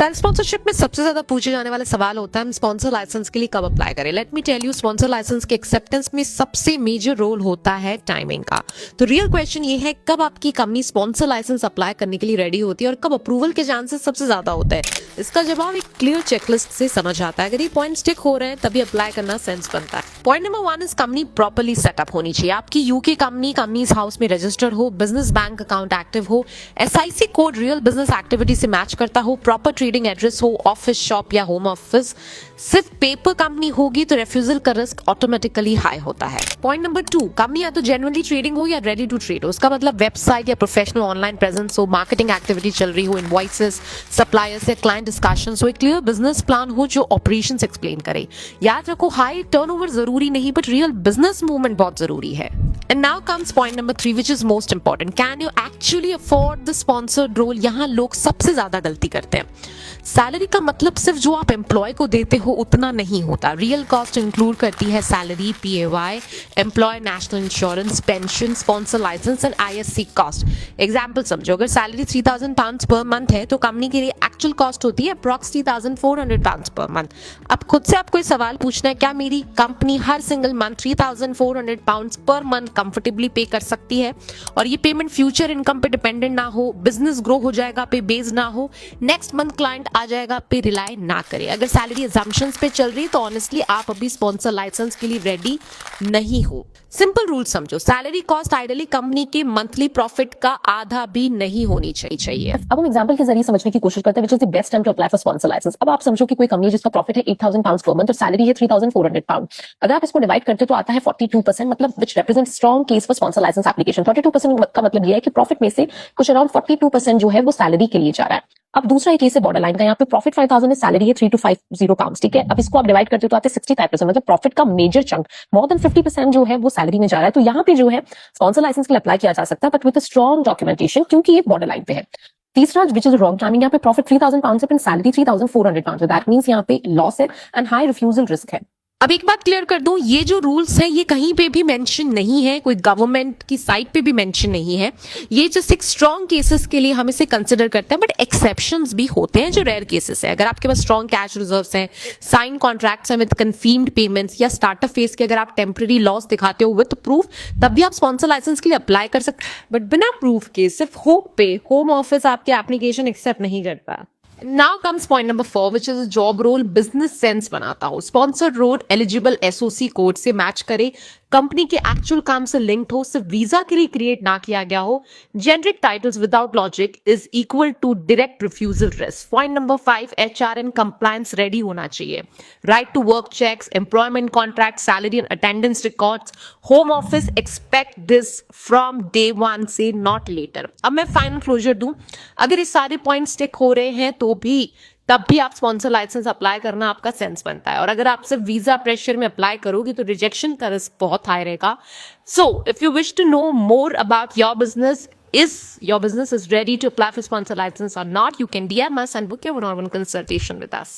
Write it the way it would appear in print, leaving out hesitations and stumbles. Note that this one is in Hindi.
टाइम स्पॉन्सरशिप में सबसे ज्यादा पूछे जाने वाला सवाल होता है हम स्पॉन्सर लाइसेंस के लिए कब अप्लाई करें। Let me tell you, sponsor licence के एक्सेप्टेंस में सबसे मेजर रोल होता है टाइमिंग का। तो रियल क्वेश्चन ये है कब आपकी कंपनी स्पॉन्सर लाइसेंस अप्लाई करने के लिए रेडी होती है और कब अप्रूवल के चांसेस सबसे ज्यादा होते हैं। इसका जवाब एक क्लियर चेकलिस्ट से समझ आता है। अगर ये पॉइंट स्टिक हो रहे हैं तभी अप्लाई करना सेंस बनता है। Point number 1 is company properly setup होनी चाहिए। आपकी यूके कंपनी कंपनीज हाउस में रजिस्टर्ड हो, बिजनेस बैंक अकाउंट एक्टिव हो, SIC code real business activity से मैच करता हो, प्रॉपर ट्रेडिंग एड्रेस हो, ऑफिस शॉप या होम ऑफिस। सिर्फ पेपर कंपनी होगी तो रेफ्यूजल का रिस्क ऑटोमेटिकली हाई होता है। पॉइंट नंबर 2, कंपनी या तो जेन्युइनली ट्रेडिंग हो या रेडी टू ट्रेड हो। उसका मतलब वेबसाइट या प्रोफेशनल ऑनलाइन प्रेजेंस हो, मार्केटिंग एक्टिविटी चल रही हो, इनवॉइसेस, सप्लायर्स या क्लाइंट डिस्कशंस हो, एक क्लियर बिजनेस प्लान हो जो ऑपरेशंस एक्सप्लेन करे। याद रखो, हाई टर्नओवर जरूरी नहीं बट रियल बिजनेस मूवमेंट बहुत जरूरी है। And now comes point number 3, which is most important. Can you actually afford the sponsored role? यहाँ लोग सबसे ज्यादा गलती करते हैं। सैलरी का मतलब सिर्फ जो आप एम्प्लॉय को देते हो उतना नहीं होता। रियल कॉस्ट इंक्लूड करती है salary, PAY, employ national insurance, pension, sponsor licence and ISC cost. Example समझो, अगर सैलरी 3000 पाउंड पर मंथ है तो कंपनी के लिए एक्चुअल कॉस्ट होती है अप्रॉक्स 3400 पाउंड पर मंथ। अब खुद से आपको सवाल पूछना है, क्या मेरी कंपनी हर single month 3400 pound per month comfortably pay कर सकती है और ये पेमेंट फ्यूचर इनकम पे डिपेंडेंट ना हो, बिजनेस ग्रो हो जाएगा पे बेस्ड ना हो, नेक्स्ट मंथ क्लाइंट आ जाएगा पे रिलाई ना करे। अगर सैलरी अजम्पशंस पे चल रही है तो ऑनेस्टली आप अभी स्पॉन्सर लाइसेंस के लिए रेडी नहीं हो। सिंपल रूल समझो, सैलरी कॉस्ट आइडियली कंपनी के मंथली प्रॉफिट का आधा भी नहीं होनी चाहिए। अब हम एग्जांपल के जरिए समझने की कोशिश करते हैं which is the best time to apply for sponsor licence. अब आप समझो कि कोई कंपनी जिसका प्रॉफिट है 8000 पाउंड पर मंथ और सैलरी है 3400 पाउंड। अगर आप इसको डिवाइड करते तो आता है 42%, मतलब which represent strong case for sponsor licence application. 42% का मतलब ये है कि प्रॉफिट में से कुछ अराउंड 42% जो है वो सैलरी के लिए जा रहा है। अब दूसरा एक केस है बॉर्डर लाइन का। यहाँ पे प्रॉफिट 5000 है, सैलरी है 3250 पाउंड। ठीक है, अब इसको आप डिवाइड करते हो तो आते हैं 65%, मतलब प्रॉफिट का मेजर चंक मोर देन 50% जो है वो सैलरी में जा रहा है। तो यहाँ पे जो है स्पॉन्सर लाइसेंस के लिए अप्लाई किया जा सकता है बट विद स्ट्रॉन्ग डॉक्यूमेंटेशन, क्योंकि ये बॉर्डर लाइन पे है। तीसरा विच इज रॉन्ग टाइमिंग, यहाँ पे प्रॉफिट 3000 पाउंड से सैलरी 3400 पाउंड, दैट मींस यहाँ पे लॉस है एंड हाई रिफ्यूजल रिस्क है। अब एक बात क्लियर कर दूं, ये जो रूल्स हैं ये कहीं पे भी मेंशन नहीं है, कोई गवर्नमेंट की साइट पे भी मेंशन नहीं है। ये जस्ट एक स्ट्रॉन्ग केसेस के लिए हम इसे कंसिडर करते हैं, बट एक्सेप्शंस भी होते हैं जो रेयर केसेस है। अगर आपके पास स्ट्रॉन्ग कैश रिजर्व्स हैं, साइन कॉन्ट्रैक्ट्स हैं विद कंफर्म्ड पेमेंट्स, या स्टार्टअप फेज के अगर आप टेम्पररी लॉस दिखाते हो विद प्रूफ, तब भी आप स्पॉन्सर लाइसेंस के लिए अप्लाई कर सकते हैं। बट बिना प्रूफ के सिर्फ होप पे होम ऑफिस आपके एप्लीकेशन एक्सेप्ट नहीं करता। Now comes point number 4, which is a job role business sense बनाता हो। Sponsored role eligible SOC code से मैच करे, कंपनी के एक्चुअल काम से लिंक्ड हो, सिर्फ वीजा के लिए क्रिएट ना किया गया हो, generic titles without logic is equal to direct refusal risk. Point number 5, HR and compliance ready होना चाहिए। Right to work checks, employment contract, salary and attendance records. Home Office expect this from day 1 से नॉट लेटर। अब मैं फाइनल क्लोजर दूं, अगर ये सारे पॉइंट स्टिक हो रहे हैं तो भी तब भी आप स्पॉन्सर लाइसेंस अप्लाई करना आपका सेंस बनता है। और अगर आप सिर्फ वीजा प्रेशर में अप्लाई करोगे तो रिजेक्शन का रिस्क बहुत हाई रहेगा। So if you wish to know more about your business, is your business is ready to apply for sponsor license or not, you can DM us and book your one-on-one consultation with us.